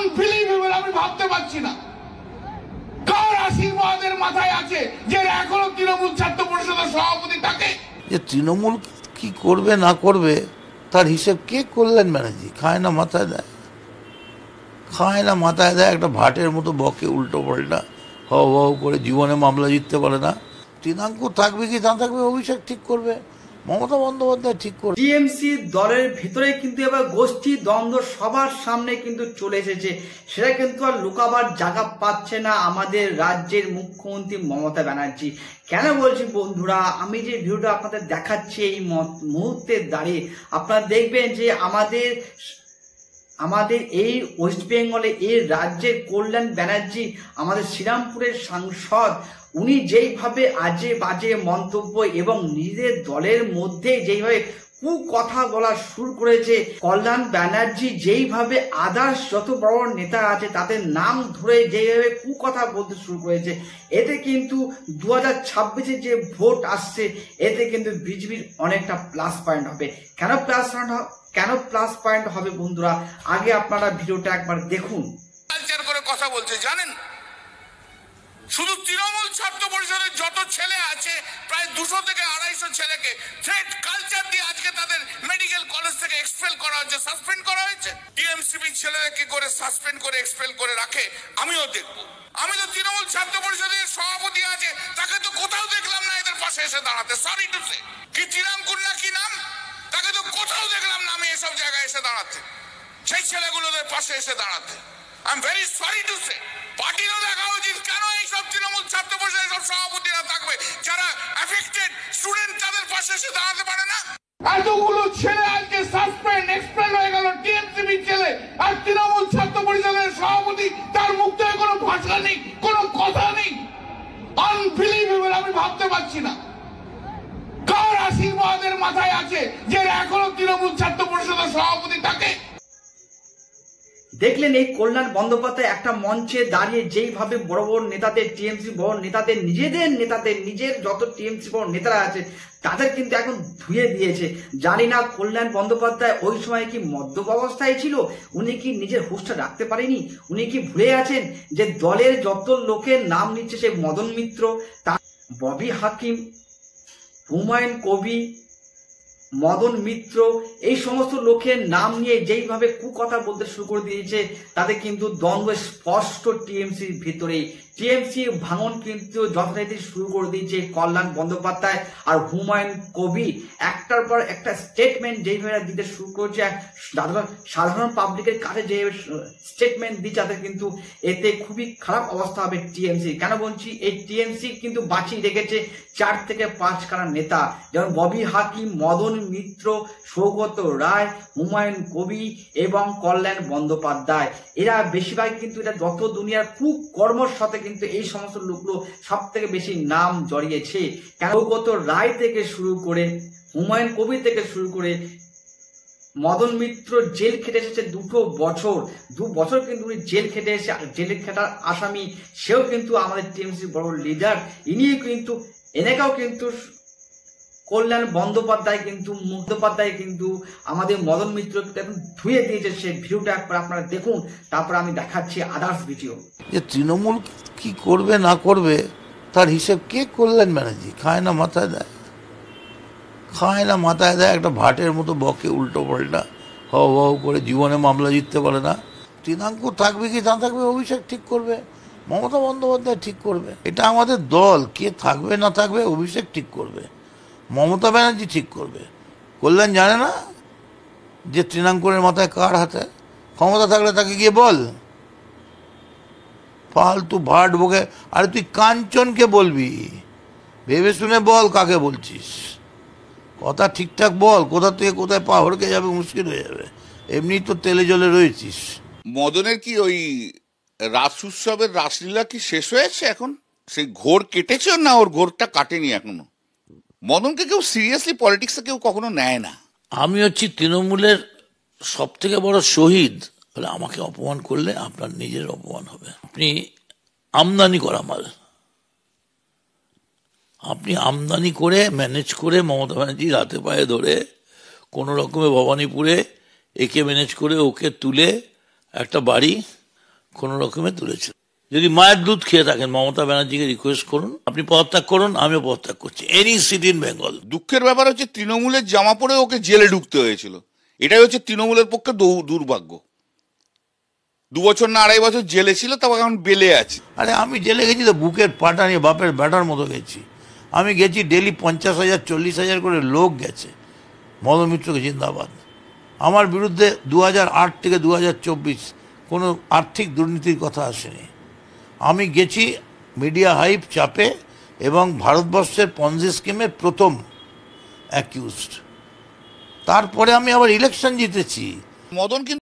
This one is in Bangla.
আনবিলিভেবল, আমি ভাবতে পারছি না কার আশীর্বাদের মাথায় আছে যে এখনো তৃণমূল ছাত্র পরিষদের সভাপতি থাকে। যে তৃণমূল কি করবে না করবে তার হিসেব কে কল্যাণ ব্যানার্জি খায় না মাথায় দেয়, খায় না মাথায় দেয়, একটা ভাটের মতো বকে উল্টো পাল্টা হাও করে, জীবনে মামলা জিততে পারে না। তৃণাঙ্ক থাকবে কি না থাকবে অভিষেক ঠিক করবে, মমতা বন্দ্যোপাধ্যায় ঠিক করবে। টিএমসি দলের ভিতরে কিন্তু এবার গোষ্ঠী দ্বন্দ্ব সবার সামনে কিন্তু চলে এসেছে, সেটা কিন্তু আর লুকাবার জায়গা পাচ্ছে না আমাদের রাজ্যের মুখ্যমন্ত্রী মমতা ব্যানার্জি। কেন বলছি বন্ধুরা, আমি যে ভিডিওটা আপনাদের দেখাচ্ছি এই মুহূর্তে দাঁড়িয়ে আপনারা দেখবেন যে আমাদের এই ওয়েস্ট বেঙ্গলে এই রাজ্যের কল্যাণ ব্যানার্জি, আমাদের শ্রীরামপুরের সাংসদ, উনি যেইভাবে আজে বাজে মন্তব্য এবং নিজেদের দলের মধ্যে যেইভাবে কথা বলা শুরু করেছে, কল্যাণ ব্যানার্জি যেইভাবে আদার্স যত বড় নেতা আছে তাদের নাম ধরে যেইভাবে কথা বলতে শুরু করেছে, এতে কিন্তু 2026-এ যে ভোট আসছে এতে কিন্তু বিজেপির অনেকটা প্লাস পয়েন্ট হবে। কেন প্লাস পয়েন্ট হবে বন্ধুরা, আগে আপনারা ভিডিওটা একবার দেখুন। কালচার করে কথা বলছে জানেন, শুধু তৃণমূল ছাত্র পরিষদের যত ছেলে আছে প্রায় 200 থেকে 250 ছেলেকে থ্রেট কালচার দিয়ে আজকে তাদের মেডিকেল কলেজ থেকে এক্সপেল করা হচ্ছে, সাসপেন্ড করা হয়েছে। টিএমসিপি ছেলেরা কি করে সাসপেন্ড করে এক্সপেল করে রাখে আমিও দেখবো। আমি তো তৃণমূল ছাত্র পরিষদের সভাপতি আছে, তাকে তো কোথাও দেখলাম না এদের পাশে এসে দাঁড়াতে। সরি টু সে, কি চিরাঙ্কুর না কি নাম, তাকে তো কোথাও দেখলাম না আমি এসব জায়গায় এসে দাঁড়াতে, সেই ছেলেগুলোদের পাশে এসে দাঁড়াতে। I am very sorry to say. পার্টিরও দেখা উচিত কেন এইসব তৃণমূল ছাত্র পরিষদের সব সভাপতিরা থাকবে যারা অ্যাফেক্টেড স্টুডেন্ট, তাদের পাশে এসে দাঁড়াতে পারে না। এতগুলো ছেলে আজকে সাসপেন্ড এক্সপেল হয়ে গেল, টিএমসিপি ছেলে, আর তৃণমূল ছাত্র পরিষদের সভাপতি তার মুখ থেকে কোনো ভাষা নেই, কোনো কথা নেই। আনবিলিভেবল, আমি ভাবতে পারছি না কার আশীর্বাদের মাথায় আছে যে এখনো তৃণমূল ছাত্র পরিষদের সভাপতি থাকে। দেখলেন এই কল্যাণ বন্দ্যোপাধ্যায় একটা মঞ্চে দাঁড়িয়ে যেইভাবে বড় বড় নেতাদের, টিএমসি বড় নেতাদের, নিজের যত টিএমসি বড় নেতারা আছে তাদের কিন্তু এখন ধুয়ে দিয়েছে। জানি না কল্যাণ বন্দ্যোপাধ্যায় ওই সময় কি মদ্যপ অবস্থায় ছিল, উনি কি নিজের হুঁশটা রাখতে পারেনি, উনি কি ভুলে আছেন যে দলের যত লোকের নাম নিচ্ছে, সে মদন মিত্র, ববি হাকিম, হুমায়ুন কবি, মদন মিত্র, এই সমস্ত লোকের নাম নিয়ে যেইভাবে কথা বলতে শুরু করে দিয়েছে, তাদের কিন্তু দ্বন্দ্ব স্পষ্ট টিএমসির ভিতরে। টিএমসি ভাঙন কিন্তু যথারীতি শুরু করে দিয়েছে কল্যাণ বন্দ্যোপাধ্যায় আর হুমায়ুন কবির। একটার পর একটা স্টেটমেন্ট যেইভাবে দিতে শুরু করছে, সাধারণ পাবলিকের কাছে যে স্টেটমেন্ট দিচ্ছে, তাদের কিন্তু এতে খুবই খারাপ অবস্থা হবে টিএমসি। কেন বলছি, এই টিএমসি কিন্তু বাঁচিয়ে রেখেছে 4 থেকে 5 খানা নেতা, যেমন ববি হাকিম, মদন মিত্র, সৌগত রায়, হুমায়ুন কবি এবং কল্যাণ বন্দ্যোপাধ্যায়। এরা বেশিরভাগ কিন্তু এটা যত দুনিয়ার কুকর্মর সাথে কিন্তু এই সমস্ত লোকগুলো সব থেকে বেশি নাম জড়িয়েছে। কেন, সৌগত রায় থেকে শুরু করে, হুমায়ুন কবি থেকে শুরু করে, মদন মিত্র জেল খেটে এসেছে 2 বছর কিন্তু উনি জেল খেটে এসে, জেল খেটার আসামি সেও কিন্তু আমাদের টিএমসি বড় লিডার। এনেকাও কিন্তু কল্যাণ বন্দ্যোপাধ্যায় কিন্তু আমাদের মদন মিত্র এখন ধুয়ে দিয়েছে। সে ভিডিওটা একবার আপনারা দেখুন, তারপর আমি দেখাচ্ছি আদার্স ভিডিও। যে তৃণমূল কি করবে না করবে তার হিসেব কে কল্যাণ ব্যানার্জি খায় না মাথায় দেয়, খায় না মাথায় দেয়, একটা ভাটের মতো বকে উল্টো পাল্টা হাও করে, জীবনে মামলা জিততে পারে না। তৃণাঙ্ক থাকবে কি না থাকবে অভিষেক ঠিক করবে, মমতা বন্দ্যোপাধ্যায় ঠিক করবে। এটা আমাদের দল, কে থাকবে না থাকবে অভিষেক ঠিক করবে, মমতা ব্যানার্জি ঠিক করবে। কল্যাণ জানে না যে তৃণাঙ্কুরের মাথায় কার হাতে ক্ষমতা, থাকলে তাকে গিয়ে বল। ফালতু ভাট বকে, আরে তুই কাঞ্চনকে বলবি, ভেবে শুনে বল কাকে বলছিস, কথা ঠিকঠাক বল, কোথা থেকে কোথায় পা হড়কে যাবে মুশকিল হয়ে যাবে, এমনি তো তেলে জলে রয়েছিস। মদনের কি ওই রাস উৎসবের রাসলীলা কি শেষ হয়েছে এখন? সেই ঘোর কেটেছে না ওর ঘোরটা কাটেনি এখনো? মদনকে কেউ সিরিয়াসলি পলিটিক্সে কেউ কখনো নেয় না। আমি হচ্ছি তৃণমূলের সব থেকে বড় শহীদ, তাহলে আমাকে অপমান করলে আপনার নিজের অপমান হবে। আপনি আমদানি করা মাল, আপনি আমদানি করে ম্যানেজ করে মমতা ব্যানার্জি রাতে পায়ে ধরে কোনো রকমে ভবানীপুরে একে ম্যানেজ করে ওকে তুলে একটা বাড়ি কোনো রকমে তুলেছিল। যদি মায়ের দুধ খেয়ে থাকেন মমতা ব্যানার্জিকে রিকোয়েস্ট করুন, আপনি পদত্যাগ করুন, আমিও পদত্যাগ করছি, এনি সিট ইন বেঙ্গল। দুঃখের ব্যাপার হচ্ছে তৃণমূলের জামা পরে ওকে জেলে ঢুকতে হয়েছিল, এটাই হচ্ছে তৃণমূলের পক্ষে দুর্ভাগ্য। 2 বছর না 2.5 বছর জেলে ছিল, তারপর এখন বেলে আছে। আরে আমি জেলে গেছি তো বুকের পাটা নিয়ে বাপের ব্যাটার মতো গেছি। আমি গেছি, ডেলি 50,000 40,000 করে লোক গেছে। মদন মিত্রকে জিন্দাবাদ। আমার বিরুদ্ধে 2008 থেকে 2024 কোনো আর্থিক দুর্নীতির কথা আসেনি। আমি গেছি মিডিয়া হাইপ চাপে এবং ভারতবর্ষের পঞ্জি স্কিমের প্রথম অ্যাকিউজড। তারপরে আমি আবার ইলেকশন জিতেছি। মদন কিন্তু